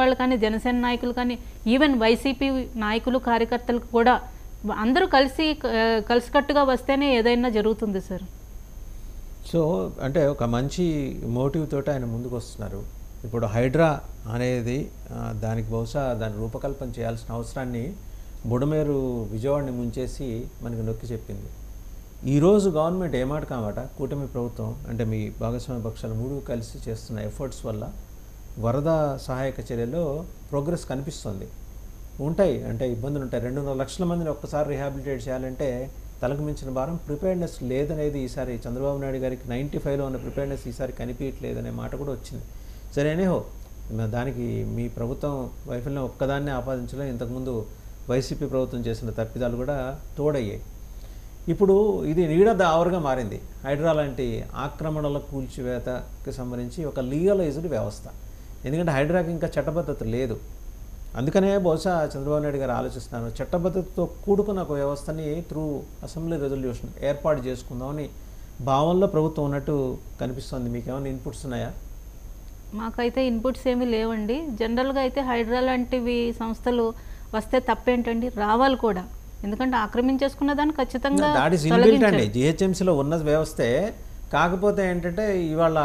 వాళ్ళు కానీ, జనసేన నాయకులు కానీ, ఈవెన్ వైసీపీ నాయకులు కార్యకర్తలకు కూడా అందరూ కలిసికట్టుగా వస్తేనే ఏదైనా జరుగుతుంది సార్. సో అంటే ఒక మంచి మోటివ్ తోటి ఆయన ముందుకు వస్తున్నారు. ఇప్పుడు హైడ్రా అనేది దానికి బహుశా దాని రూపకల్పన చేయాల్సిన అవసరాన్ని బుడమేరు విజయవాడని ముంచేసి మనకి నొక్కి చెప్పింది. ఈరోజు గవర్నమెంట్ ఏమాట కామాట కూటమి ప్రభుత్వం అంటే మీ భాగస్వామ్య పక్షాలు 3 కలిసి చేస్తున్న ఎఫర్ట్స్ వల్ల వరద సహాయక చర్యలో ప్రోగ్రెస్ కనిపిస్తుంది. ఉంటాయి అంటే ఇబ్బందులు ఉంటాయి. 200 లక్షల మందిని ఒక్కసారి రిహాబిలిటేట్ చేయాలంటే తలకు మించిన భారం. ప్రిపేర్నెస్ లేదనేది ఈసారి చంద్రబాబు నాయుడు గారికి 95లో ఉన్న ప్రిపేర్నెస్ ఈసారి కనిపించలేదనే మాట కూడా వచ్చింది. సరే అనేహో దానికి మీ ప్రభుత్వం వైఫల్యం ఒక్కదాన్నే ఆపాదించలేదు. ఇంతకుముందు వైసీపీ ప్రభుత్వం చేసిన తప్పిదాలు కూడా తోడయ్యాయి. ఇప్పుడు ఇది నీడ దావరుగా మారింది. హైడ్రా లాంటి ఆక్రమణల కూల్చివేతకి సంబంధించి ఒక లీగలైజ్డ్ వ్యవస్థ. ఎందుకంటే హైడ్రాకి ఇంకా చట్టబద్ధత లేదు. అందుకనే బహుశా చంద్రబాబు నాయుడు గారు ఆలోచిస్తున్నాను, చట్టబద్ధతతో కూడుకున్న ఒక వ్యవస్థని త్రూ అసెంబ్లీ రెజల్యూషన్ ఏర్పాటు చేసుకుందామని భావనలో ప్రభుత్వం ఉన్నట్టు కనిపిస్తుంది. మీకు ఏమైనా ఇన్పుట్స్ ఉన్నాయా? మాకైతే ఇన్పుట్స్ ఏమీ లేవండి. జనరల్గా అయితే హైడ్రా లాంటివి సంస్థలు వస్తే తప్పేంటండి, రావాలి కూడా. ఎందుకంటే ఆక్రమించేసుకున్న దాన్ని ఖచ్చితంగా అండి జిహెచ్ఎంసీలో ఉన్న వ్యవస్థే. కాకపోతే ఏంటంటే ఇవాళ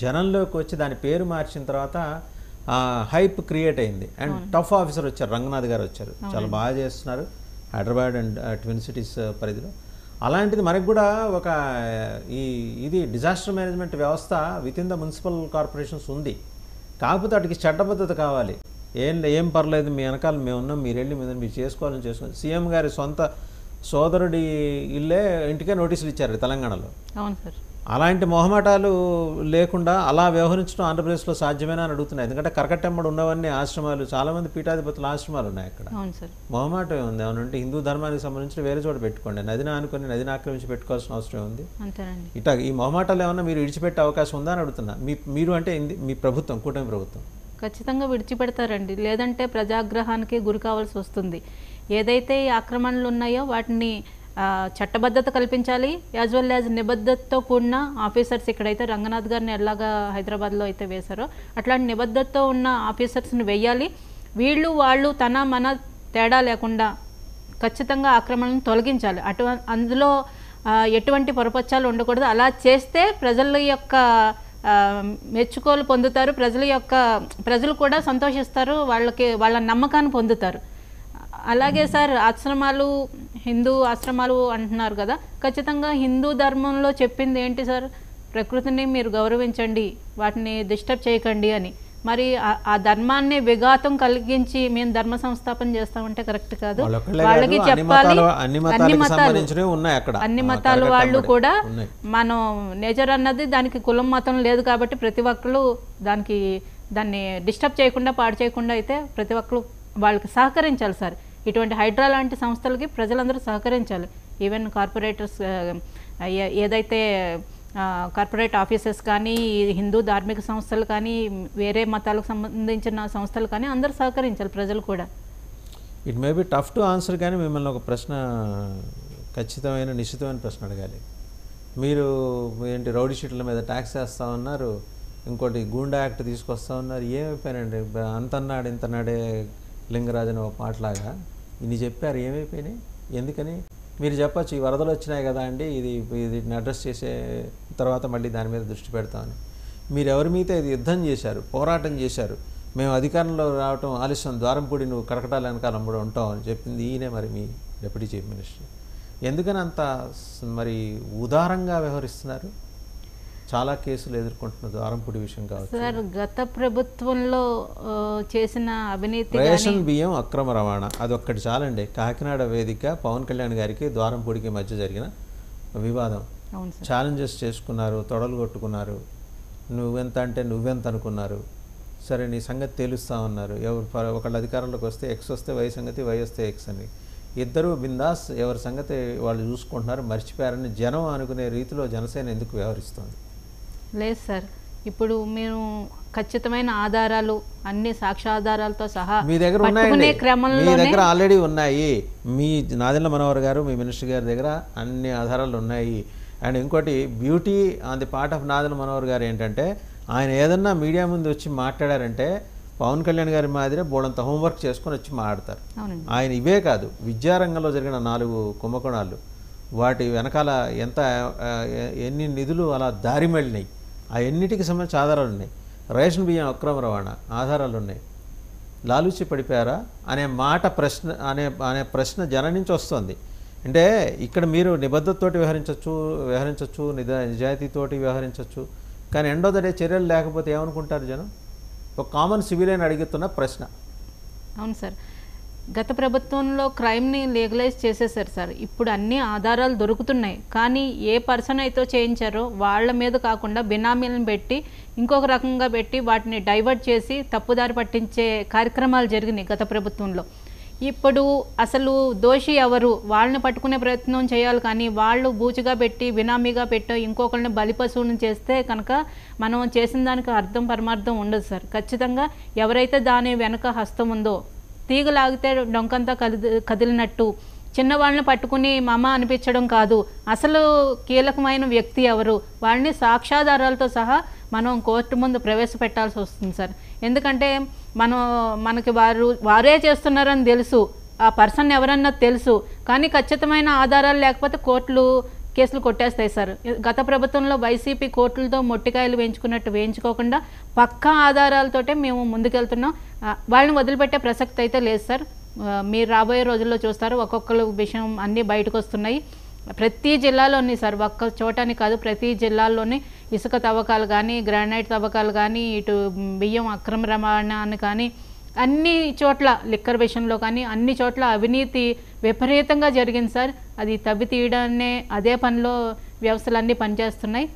జనంలోకి వచ్చి దాని పేరు మార్చిన తర్వాత హైప్ క్రియేట్ అయింది. అండ్ టఫ్ ఆఫీసర్ వచ్చారు, రంగనాథ్ గారు వచ్చారు, చాలా బాగా చేస్తున్నారు హైదరాబాద్ అండ్ ట్విన్ సిటీస్ పరిధిలో. అలాంటిది మనకు కూడా ఒక ఇది డిజాస్టర్ మేనేజ్మెంట్ వ్యవస్థ with in the municipal corporations ఉంది. కాకపోతే వాటికి చట్టబద్ధత కావాలి. ఏం పర్లేదు, మీ వెనకాల మేము ఉన్నాం, మీరు వెళ్ళి మీరు చేసుకోవాలని చేసుకోండి. సీఎం గారి సొంత సోదరుడి ఇల్లే ఇంటికే నోటీసులు ఇచ్చారు తెలంగాణలో. అవును సార్. అలాంటి మొహమాటాలు లేకుండా అలా వ్యవహరించడం ఆంధ్రప్రదేశ్లో సాధ్యమేనా అని అడుగుతున్నాయి. ఎందుకంటే కరకట్టెమ్మడు ఉన్నవన్నీ ఆశ్రమాలు, చాలామంది పీఠాధిపతుల ఆశ్రమాలు ఉన్నాయి అక్కడ. మొహమాటం ఉంది. అవునంటే హిందూ ధర్మానికి సంబంధించి వేరే చోట పెట్టుకోండి, నదిని నదిని ఆక్రమించి పెట్టుకోవాల్సిన అవసరం ఉంది. ఇట్లా ఈ మొహమాటాలు ఏమన్నా మీరు విడిచిపెట్టే అవకాశం ఉందా అని అడుగుతున్నా. మీరు అంటే మీ ప్రభుత్వం, కూటమి ప్రభుత్వం ఖచ్చితంగా విడిచిపెడతారండి. లేదంటే ప్రజాగ్రహానికి గురి కావాల్సి వస్తుంది. ఏదైతే ఈ ఆక్రమణలు ఉన్నాయో వాటిని చట్టబద్ధత కల్పించాలి. యాజ్ వెల్ యాజ్ నిబద్ధతతో కూడిన ఆఫీసర్స్, ఇక్కడైతే రంగనాథ్ గారిని ఎలాగా హైదరాబాద్లో అయితే వేశారో అట్లాంటి నిబద్ధతతో ఉన్న ఆఫీసర్స్ని వెయ్యాలి. వాళ్ళు తన మన తేడా లేకుండా ఖచ్చితంగా ఆక్రమణను తొలగించాలి. అందులో ఎటువంటి పొరపచ్చాలు ఉండకూడదు. అలా చేస్తే ప్రజల యొక్క మెచ్చుకోలు పొందుతారు. ప్రజలు కూడా సంతోషిస్తారు, వాళ్ళ నమ్మకాన్ని పొందుతారు. అలాగే సార్, ఆశ్రమాలు, హిందూ ఆశ్రమాలు అంటున్నారు కదా, ఖచ్చితంగా హిందూ ధర్మంలో చెప్పింది ఏంటి సార్? ప్రకృతిని మీరు గౌరవించండి, వాటిని డిస్టర్బ్ చేయకండి అని. మరి ఆ ధర్మాన్ని విఘాతం కలిగించి మేము ధర్మ సంస్థాపన చేస్తామంటే కరెక్ట్ కాదు. వాళ్ళకి చెప్పాలి, అన్ని మతాల వాళ్ళు కూడా మనం నేచర్ అన్నది దానికి కులం మతం లేదు కాబట్టి ప్రతి ఒక్కరు దాన్ని డిస్టర్బ్ చేయకుండా, పాడు చేయకుండా అయితే ప్రతి ఒక్కరు వాళ్ళకి సహకరించాలి సార్. ఇటువంటి హైడ్రా లాంటి సంస్థలకి ప్రజలందరూ సహకరించాలి. ఈవెన్ కార్పొరేటర్స్, ఏదైతే కార్పొరేట్ ఆఫీసెస్ కానీ, హిందూ ధార్మిక సంస్థలు కానీ, వేరే మతాలకు సంబంధించిన సంస్థలు కానీ అందరూ సహకరించాలి, ప్రజలు కూడా. It may be tough to answer, కానీ మిమ్మల్ని ఒక ప్రశ్న, ఖచ్చితమైన నిశ్చితమైన ప్రశ్న అడగాలి. మీరు ఏంటి రౌడీ షీట్ల మీద ట్యాక్స్ వేస్తూ ఉన్నారు, ఇంకోటి గూండా యాక్ట్ తీసుకొస్తా ఉన్నారు. ఏమైపోయినండి? అంతన్నాడు ఇంతన్నాడే లింగరాజు అని ఒక పాటలాగా ఇన్ని చెప్పారు, ఏమైపోయినాయి? ఎందుకని మీరు చెప్పచ్చు, ఈ వరదలు వచ్చినాయి కదా అండి, ఇది అడ్రస్ చేసే తర్వాత మళ్ళీ దాని మీద దృష్టి పెడతామని. మీరు ఎవరి మీద ఇది యుద్ధం చేశారు, పోరాటం చేశారు. మేము అధికారంలో రావటం ఆలస్యం, ద్వారంపూడి నువ్వు కరకటాల వెనకాల కూడా ఉంటాం అని చెప్పింది ఈయనే మరి మీ డిప్యూటీ చీఫ్ మినిస్టర్. ఎందుకని అంత మరి ఉదారంగా వ్యవహరిస్తున్నారు? చాలా కేసులు ఎదుర్కొంటున్న ద్వారంపూడి విషయం కావచ్చు సార్. గత ప్రభుత్వంలో చేసిన అవినీతి, రేషన్ బియ్యం అక్రమ రవాణా, అదొక్కటి చాలండి. కాకినాడ వేదిక పవన్ కళ్యాణ్ గారికి ద్వారంపూడికి మధ్య జరిగిన వివాదం, ఛాలెంజెస్ చేసుకున్నారు, తొడలు కొట్టుకున్నారు. నువ్వెంత అంటే నువ్వెంత అనుకున్నారు. సరే నీ సంగతి తెలుస్తామన్నారు. ఒకళ్ళ అధికారంలోకి వస్తే ఎక్స్ వస్తే వై సంగతి, వై వస్తే ఎక్స్ అని. ఇద్దరు బిందాస్ ఎవరి సంగతి వాళ్ళు చూసుకుంటున్నారు, మర్చిపోయారని జనం అనుకునే రీతిలో జనసేన ఎందుకు వ్యవహరిస్తుంది? లేదు సార్, ఇప్పుడు మేము ఖచ్చితమైన ఆధారాలు, అన్ని సాక్ష్యాధారాలతో సహా మీ దగ్గర ఉన్నాయండి, మీ దగ్గర ఆల్రెడీ ఉన్నాయి. మీ నాదెండ్ల మనోహర్ గారు, మీ మినిస్టర్ గారి దగ్గర అన్ని ఆధారాలు ఉన్నాయి. అండ్ ఇంకోటి beauty on the part of Nadendla Manohar గారు ఏంటంటే, ఆయన ఏదన్నా మీడియా ముందు వచ్చి మాట్లాడారంటే పవన్ కళ్యాణ్ గారి మాదిరే బోడంత హోంవర్క్ చేసుకొని వచ్చి మాట్లాడతారు. అవునండి. ఆయన ఇవే కాదు, విద్యారంగంలో జరిగిన 4 కుంభకోణాలు, వాటి వెనకాల ఎన్ని నిధులు అలా దారి మళ్ళినాయి, ఆ ఎన్నిటికి సంబంధించి ఆధారాలు ఉన్నాయి. రేషన్ బియ్యం అక్రమ రవాణా ఆధారాలు ఉన్నాయి. లాలూచి పడిపోయారా అనే మాట అనే ప్రశ్న జనం నుంచి వస్తుంది. అంటే ఇక్కడ మీరు నిబద్ధతతోటి వ్యవహరించవచ్చు, నిజాయితీతోటి వ్యవహరించవచ్చు, కానీ ఎండ్ ఆఫ్ ద డే చర్యలు లేకపోతే ఏమనుకుంటారు జనం? ఒక కామన్ సివిలియన్ అడుగుతున్న ప్రశ్న. అవును సార్, గత ప్రభుత్వంలో క్రైమ్ని లీగలైజ్ చేసేసారు సార్. ఇప్పుడు అన్ని ఆధారాలు దొరుకుతున్నాయి, కానీ ఏ పర్సన్ అయితే చేయించారో వాళ్ళ మీద కాకుండా బినామీలను పెట్టి ఇంకొక రకంగా పెట్టి వాటిని డైవర్ట్ చేసి తప్పుదారి పట్టించే కార్యక్రమాలు జరిగినాయి గత ప్రభుత్వంలో. ఇప్పుడు అసలు దోషి ఎవరు వాళ్ళని పట్టుకునే ప్రయత్నం చేయాలి, కానీ వాళ్ళు బూచిగా పెట్టి బినామీగా పెట్టి ఇంకొకరిని బలిపశువుని చేస్తే కనుక మనం చేసిన దానికి అర్థం పరమార్థం ఉండదు సార్. ఖచ్చితంగా ఎవరైతే దాని వెనక హస్తం ఉందో, తీగలాగితే డొంకంతా కదిలినట్టు చిన్నవాళ్ళని పట్టుకుని మమ అనిపించడం కాదు, అసలు కీలకమైన వ్యక్తి ఎవరు వాళ్ళని సాక్ష్యాధారాలతో సహా మనం కోర్టు ముందు ప్రవేశపెట్టాల్సి వస్తుంది సార్. ఎందుకంటే మనకి వారే చేస్తున్నారని తెలుసు, ఆ పర్సన్ ఎవరన్నా తెలుసు, కానీ ఖచ్చితమైన ఆధారాలు లేకపోతే కోర్టులు కేసులు కొట్టేస్తాయి సార్. గత ప్రభుత్వంలో వైసీపీ కోర్టులతో మొట్టికాయలు వేయించుకున్నట్టు వేయించుకోకుండా పక్కా ఆధారాలతోటే మేము ముందుకెళ్తున్నాం. వాళ్ళని వదిలిపెట్టే ప్రసక్తి అయితే లేదు సార్. మీరు రాబోయే రోజుల్లో చూస్తారు, ఒక్కొక్కరు విషయం అన్నీ బయటకు వస్తున్నాయి. ప్రతి జిల్లాలోని సార్, ఒక్క చోటని కాదు, ప్రతి జిల్లాల్లోని ఇసుక తవ్వకాలు కానీ, గ్రానైట్ తవ్వకాలు కానీ, ఇటు బియ్యం అక్రమ రవాణాన్ని కానీ, అన్ని చోట్ల లిక్కర్ విషయంలో కానీ అన్ని చోట్ల అవినీతి విపరీతంగా జరిగింది సార్. అది తవ్వి తీయడాన్నే అదే పనిలో వ్యవస్థలన్నీ పనిచేస్తున్నాయి.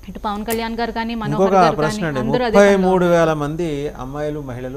ఇటు పవన్ కళ్యాణ్ గారు కానీ, మనోహర్ గారు కానీ, అందరూ 33,000 మంది అమ్మాయిలు, మహిళలు